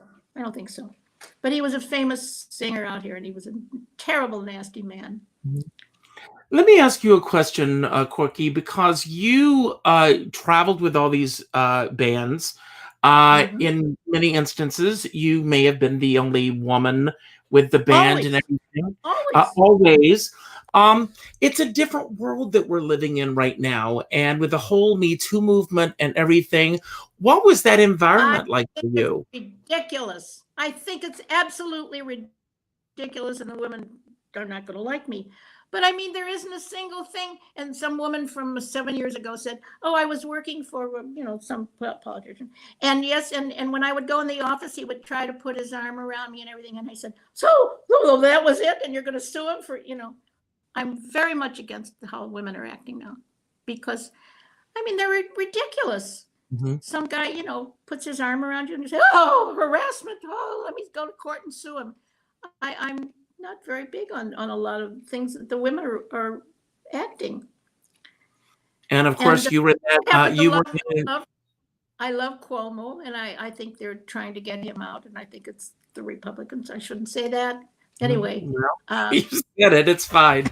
But he was a famous singer out here, and he was a terrible, nasty man. Let me ask you a question, Corky, because you traveled with all these bands. In many instances, you may have been the only woman with the band and everything. Always. It's a different world that we're living in right now. And with the whole Me Too movement and everything, what was that environment like for you? Ridiculous. I think it's absolutely ridiculous, and the women are not going to like me. But I mean, there isn't a single thing. And some woman from 7 years ago said, "Oh, I was working for, some politician." And yes, and when I would go in the office, he would try to put his arm around me and everything. And I said, so that was it? And you're going to sue him for, I'm very much against how women are acting now, because, I mean, they're ridiculous. Some guy, puts his arm around you and you say, "Oh, harassment. Oh, let me go to court and sue him." I'm not very big on a lot of things that the women are acting. And of course, you were that. I love Cuomo, and I think they're trying to get him out, and I think it's the Republicans. I shouldn't say that. Anyway, you said it. It's fine.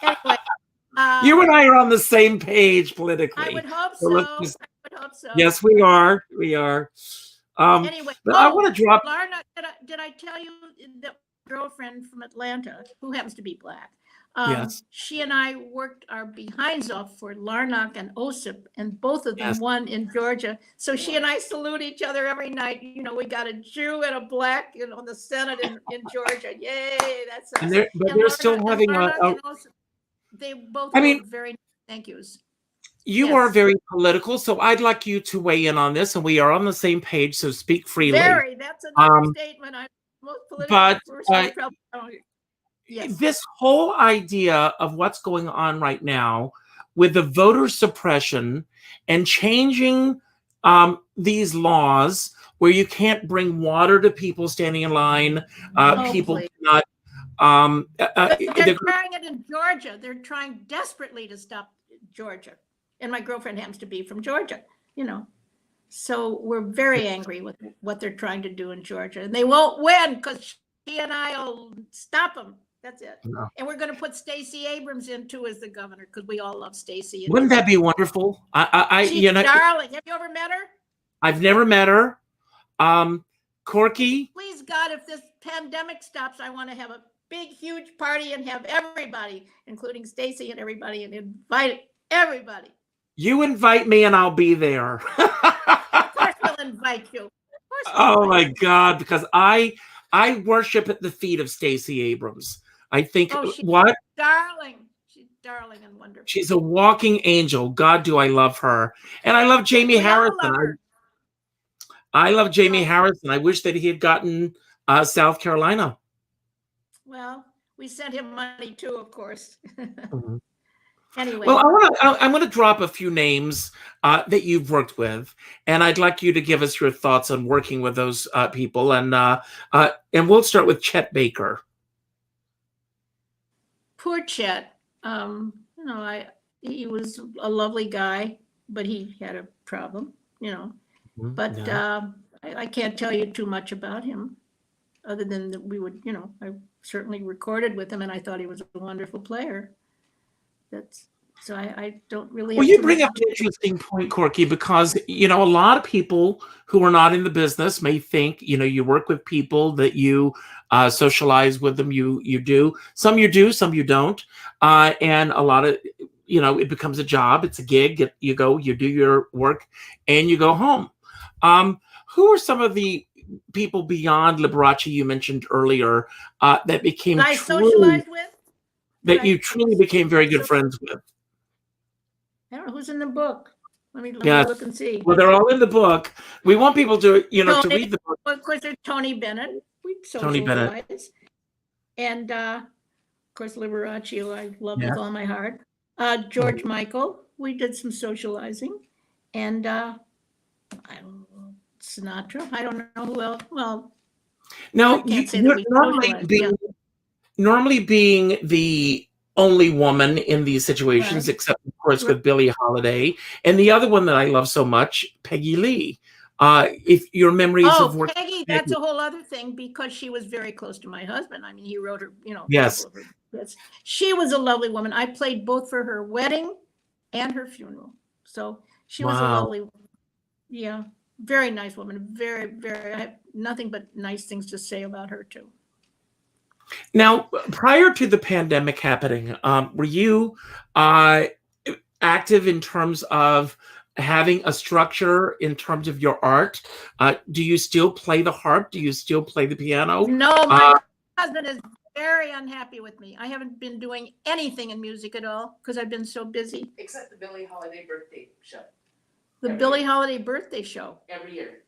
Anyway, you and I are on the same page politically. I would hope so. Yes, we are. We are. Anyway, I want to drop. Larna, did I tell you that girlfriend from Atlanta, who happens to be Black? Yes. She and I worked our behinds off for Larnock and OSIP, and both of them won in Georgia. So she and I salute each other every night. We got a Jew and a Black, in the Senate in Georgia. Yay! That's us. But they're still having they both were very thank yous. You are very political, so I'd like you to weigh in on this, and we are on the same page, so speak freely. Very. That's another statement. I'm most political person. Yes. This whole idea of what's going on right now with the voter suppression and changing these laws where you can't bring water to people standing in line, people cannot. They're trying it in Georgia. They're trying desperately to stop Georgia. And my girlfriend happens to be from Georgia, So we're very angry with what they're trying to do in Georgia. And they won't win because she and I will stop them. That's it. No. And we're going to put Stacey Abrams in too as the governor, because we all love Stacey. Wouldn't that be wonderful? She's darling. Have you ever met her? I've never met her. Corky? Please, God, if this pandemic stops, I want to have a big, huge party and have everybody, including Stacey and everybody, and invite everybody. You invite me and I'll be there. Of course we'll invite you. Oh my God, because I worship at the feet of Stacey Abrams. I think she's darling. She's darling and wonderful. She's a walking angel. God, do I love her. And I love Jamie Harrison. I love Jamie Harris, and I wish that he had gotten South Carolina. Well, we sent him money too, of course. Mhm. Anyway. Well, I'm going to drop a few names that you've worked with, and I'd like you to give us your thoughts on working with those people. And we'll start with Chet Baker. Poor Chet. He was a lovely guy, but he had a problem, But Yeah. I can't tell you too much about him, other than that we would, I certainly recorded with him, and I thought he was a wonderful player. So I don't really. Well, have you too bring much up an interesting point, Corky, because a lot of people who are not in the business may think you work with people, that you socialize with them. You do, some you don't, and a lot of it becomes a job. It's a gig. You go, you do your work, and you go home. Who are some of the people beyond Liberace you mentioned earlier that became I socialized with? that you truly became very good friends with? I don't know who's in the book. Let me Yes. look and see. Well, they're all in the book. We want people to, to read the book. Well, of course, there's Tony Bennett. We Tony Bennett. socialized. And of course, Liberace, who I love Yeah. with all my heart. George Michael, we did some socializing. And I don't know, Sinatra. I don't know who else. Well, Now, I can't say that we socialized, normally being the only woman in these situations, Right. except of course with Billie Holiday, and the other one that I love so much, Peggy Lee. If your memories of working, Peggy, that's a whole other thing, because she was very close to my husband. I mean, he wrote her, Yes. a couple of her hits. She was a lovely woman. I played both for her wedding and her funeral. So she was a Wow. lovely, very nice woman. Very, very, I have nothing but nice things to say about her too. Now, prior to the pandemic happening, were you active in terms of having a structure in terms of your art? Do you still play the harp? Do you still play the piano? No, my husband is very unhappy with me. I haven't been doing anything in music at all because I've been so busy. Except the Billie Holiday birthday show The Every Billie year. Holiday birthday show. every year.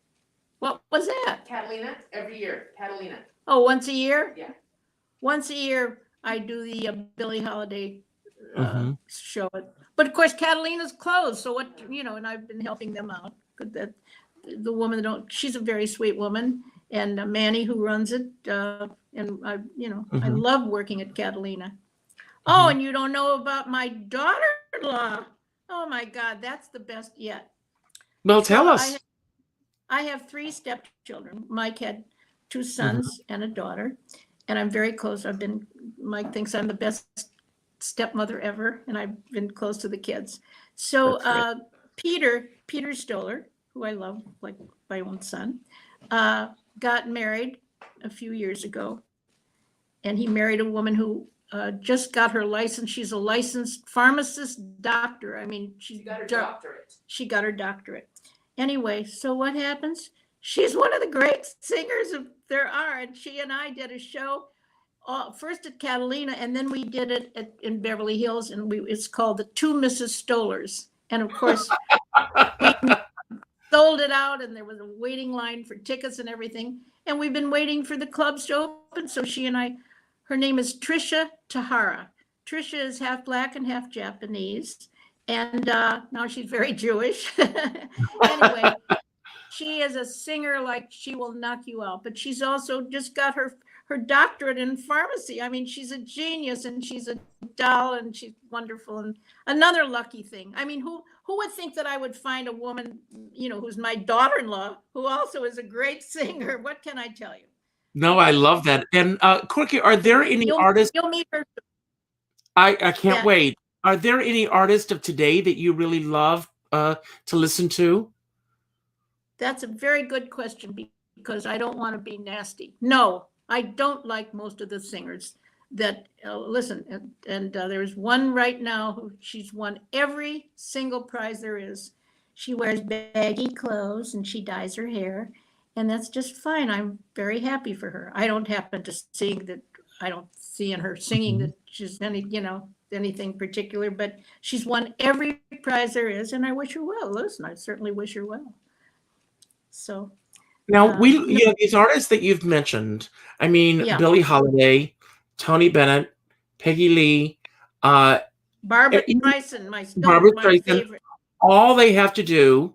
What was that? Catalina, every year. Catalina. Oh, once a year? Yeah. Once a year, I do the Billie Holiday Mhm. show. But of course, Catalina's closed. So what, and I've been helping them out. That the woman she's a very sweet woman, and Manny, who runs it, and I Mhm. love working at Catalina. Oh, and you don't know about my daughter-in-law. Oh my God, that's the best yet. Well, tell So us. I have 3 stepchildren. Mike had 2 sons and a daughter, and I'm very close. Mike thinks I'm the best stepmother ever, and I've been close to the kids. So That's Peter Stoller, who I love like my own son, got married a few years ago, and he married a woman who just got her license. She's a licensed pharmacist doctor. I mean, She got her doctorate. she got her doctorate. Anyway, so what happens? She's one of the great singers there are, and she and I did a show first at Catalina, and then we did it in Beverly Hills, and it's called the 2 Mrs. Stollers. And of course, we sold it out, and there was a waiting line for tickets and everything. And we've been waiting for the clubs to open. So she and I, her name is Trisha Tahara. Trisha is half Black and half Japanese. And now she's very Jewish. Anyway, she is a singer like she will knock you out. But she's also just got her doctorate in pharmacy. I mean, she's a genius, and she's a doll, and she's wonderful. And another lucky thing. I mean, who would think that I would find a woman, who's my daughter-in-law, who also is a great singer? What can I tell you? No, I love that. And Corky, are there any artists? You'll meet her. I can't Yeah. wait. Are there any artists of today that you really love to listen to? That's a very good question, because I don't want to be nasty. No, I don't like most of the singers that listen. And there's one right now who she's won every single prize there is. She wears baggy clothes and she dyes her hair, and that's just fine. I'm very happy for her. I don't happen to sing that. I don't see in her singing that she's anything particular, but she's won every prize there is, and I wish her well. Listen, I certainly wish her well. So Now, these artists that you've mentioned, I mean, Yeah. Billie Holiday, Tony Bennett, Peggy Lee, Barbra even Streisand, my Barbra Streisand, favorite. all they have to do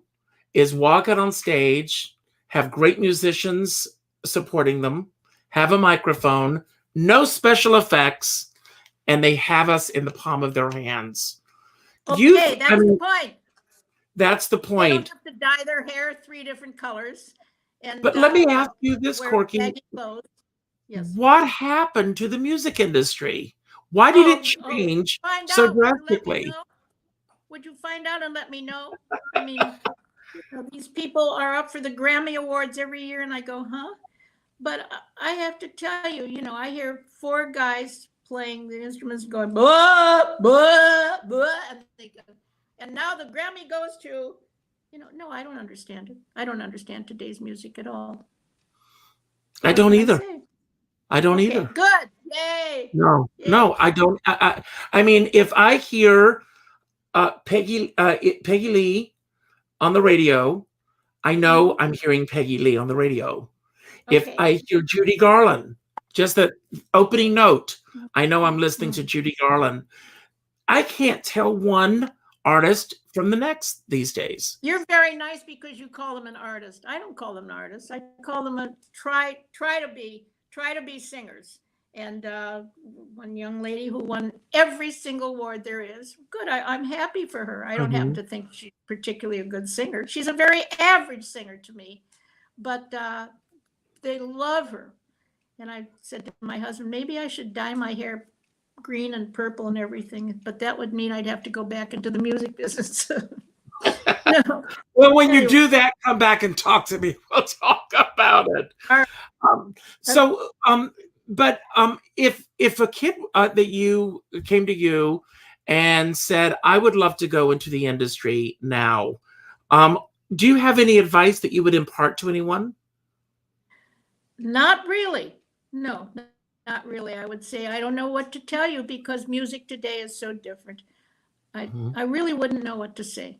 is walk out on stage, have great musicians supporting them, have a microphone, no special effects, and they have us in the palm of their hands. Okay, that's the point. That's the They point. don't have to dye their hair 3 different colors. And But let me ask you this, wear Corky. baggy clothes. Yes. What happened to the music industry? Why did it change Find so out. Would you let me drastically? know? Would you find out and let me know? I mean, these people are up for the Grammy Awards every year, and I go, huh? But I have to tell you, I hear 4 guys playing the instruments going, blah, blah, blah, and now the Grammy goes to, no, I don't understand it. I don't understand today's music at all. I don't either. I don't either. Good. Yay. No, Yay. no, I don't. I mean, if I hear Peggy Lee on the radio, I know I'm hearing Peggy Lee on the radio. If I hear Judy Garland, just the opening note, I know I'm listening to Judy Garland. I can't tell one artist from the next these days. You're very nice because you call them an artist. I don't call them an artist. I call them a try to be singers. And one young lady who won every single award there is. Good. I'm happy for her. I don't have to think she's particularly a good singer. She's a very average singer to me, but they love her. And I said to my husband, maybe I should dye my hair green and purple and everything, but that would mean I'd have to go back into the music business. No. Well, when you do that, come back and talk to me. We'll talk about it. But if a kid that you came to you and said, I would love to go into the industry now, do you have any advice that you would impart to anyone? Not really. No, not really. I would say I don't know what to tell you because music today is so different. I really wouldn't know what to say.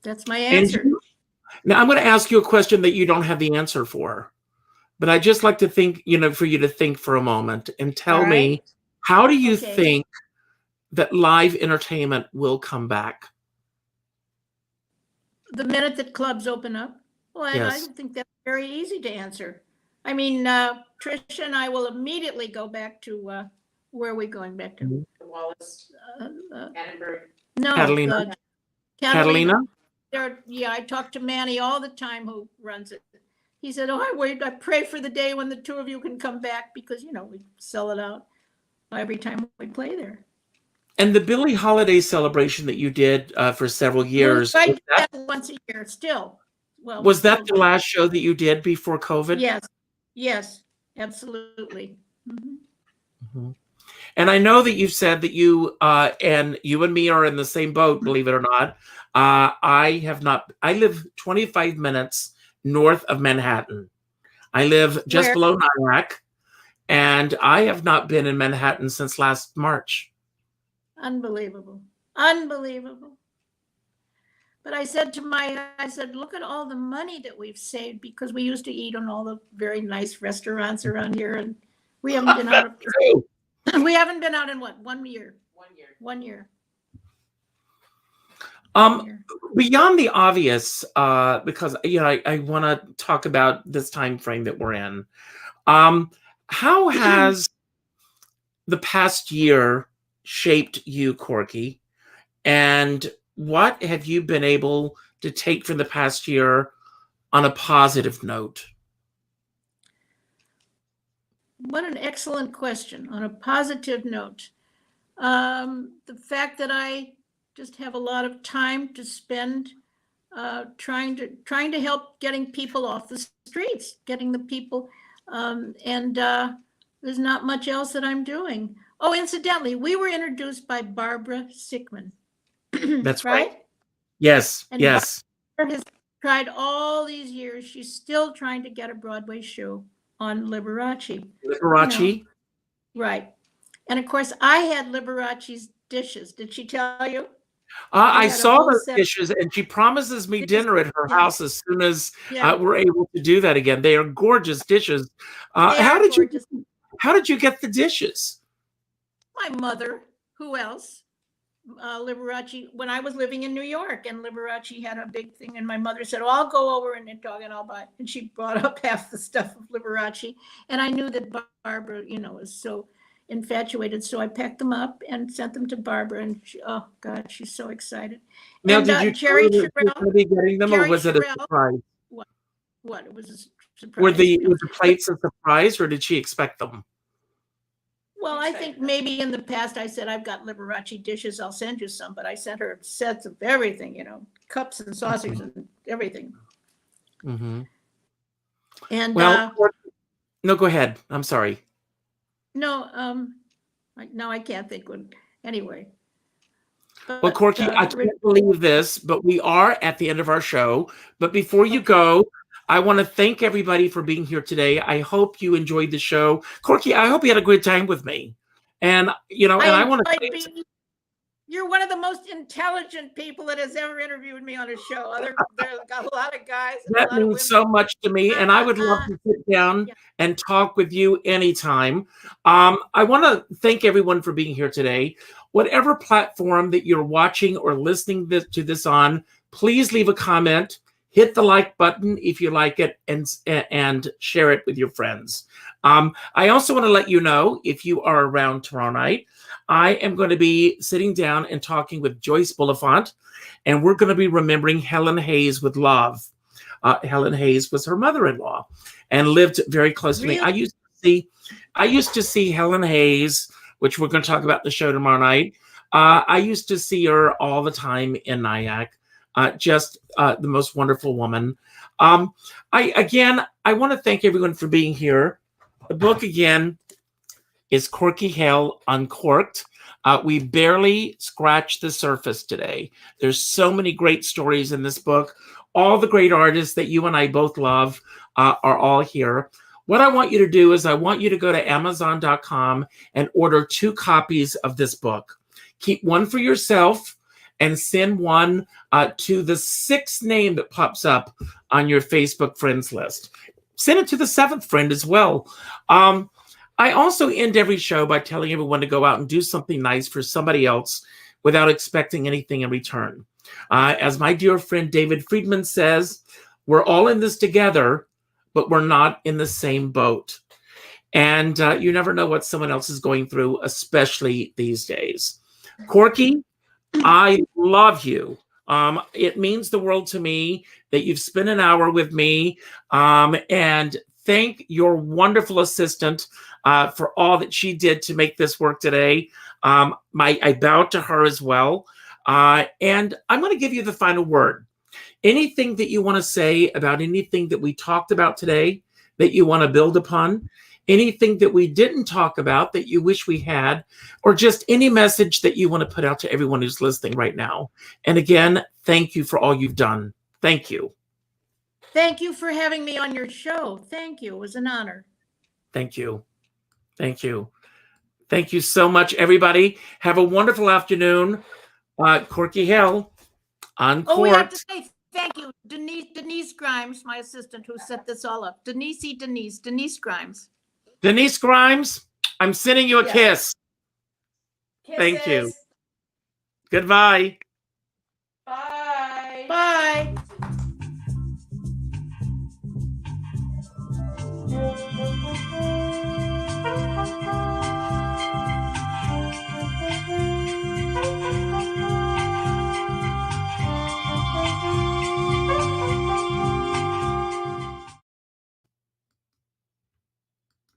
That's my answer. Now I'm going to ask you a question that you don't have the answer for, but I'd just like to think, for you to think for a moment and tell me, how do you think that live entertainment will come back? The minute that clubs open up? Well, I don't think that's very easy to answer. I mean, Tricia and I will immediately go back to, where are we going back to? Wallace, Annenberg. No. Catalina? Catalina? I talk to Manny all the time who runs it. He said, I pray for the day when the 2 of you can come back because, we sell it out every time we play there. And the Billie Holiday celebration that you did for several years. I do that once a year still. Well, was that the last show that you did before COVID? Yes, absolutely. And I know that you've said that you and me are in the same boat, believe it or not. I live 25 minutes north of Manhattan. I live just below Nyack, and I have not been in Manhattan since last March. Unbelievable. But I said, look at all the money that we've saved because we used to eat on all the very nice restaurants around here, and we haven't been out. We haven't been out in what? 1 year. 1 year. Beyond the obvious, because I want to talk about this time frame that we're in. How has the past year shaped you, Corky? And what have you been able to take from the past year on a positive note? What an excellent question. On a positive note, the fact that I just have a lot of time to spend trying to help getting people off the streets, getting the people, and there's not much else that I'm doing. Oh, incidentally, we were introduced by Barbra Streisand. That's right. Yes, and yes. Barbra has tried all these years. She's still trying to get a Broadway show on Liberace. Liberace? Right. And of course, I had Liberace's dishes. Did she tell you? I had a saw whole those set. dishes, and she promises me dinner at her Yeah. house as soon as Yeah. we're able to do that again. They are gorgeous dishes. They How are did gorgeous. how did you get the dishes? My mother. Who else? Liberace. When I was living in New York, and Liberace had a big thing, and my mother said, "Oh, I'll go over and dog, and I'll buy." And she brought up half the stuff of Liberace, and I knew that Barbra, was so infatuated, so I packed them up and sent them to Barbra, and oh God, she's so excited. Now, And did you Jerry tell her that you were Sherrill. going to be getting them, or Jerry was it a Sherrill. surprise? What? It was a surprise. Were the plates a surprise, or did she expect them? Well, I think maybe in the past I said, I've got Liberace dishes, I'll send you some, but I sent her sets of everything, cups and saucers and everything. Mm-hmm. And Well, no, go ahead. I'm sorry. no, I can't think what. Anyway. Well, Corky, I can't believe this, but we are at the end of our show. But before you go, I want to thank everybody for being here today. I hope you enjoyed the show. Corky, I hope you had a good time with me. And, and I want to You're one of the most intelligent people that has ever interviewed me on a show. There's got a lot of guys. That means so much to me, and I would love to sit down and talk with you anytime. I want to thank everyone for being here today. Whatever platform that you're watching or listening to this on, please leave a comment. Hit the like button if you like it, and share it with your friends. I also want to let you know, if you are around tomorrow night, I am going to be sitting down and talking with Joyce Bulifant, and we're going to be remembering Helen Hayes with love. Helen Hayes was her mother-in-law and lived very close to me. I used to see Helen Hayes, which we're going to talk about in the show tomorrow night. I used to see her all the time in Nyack. Just the most wonderful woman. I want to thank everyone for being here. The book, again, is Corky Hale, Uncorked. We barely scratched the surface today. There's so many great stories in this book. All the great artists that you and I both love are all here. What I want you to do is I want you to go to Amazon.com and order 2 copies of this book. Keep one for yourself and send one to the 6th name that pops up on your Facebook friends list. Send it to the 7th friend as well. I also end every show by telling everyone to go out and do something nice for somebody else without expecting anything in return. As my dear friend David Friedman says, we're all in this together, but we're not in the same boat. And you never know what someone else is going through, especially these days. Corky, I love you. It means the world to me that you've spent an hour with me, and thank your wonderful assistant for all that she did to make this work today. I bow to her as well. And I'm going to give you the final word. Anything that you want to say about anything that we talked about today that you want to build upon, anything that we didn't talk about that you wish we had, or just any message that you want to put out to everyone who's listening right now. And again, thank you for all you've done. Thank you. Thank you for having me on your show. Thank you. It was an honor. Thank you. Thank you. Thank you so much, everybody. Have a wonderful afternoon. Corky Hale, Uncorked. Oh, we have to say thank you. Denise Grimes, my assistant, who set this all up. Denise Grimes. Denise Grimes, I'm sending you a kiss. Kisses. Thank you. Goodbye.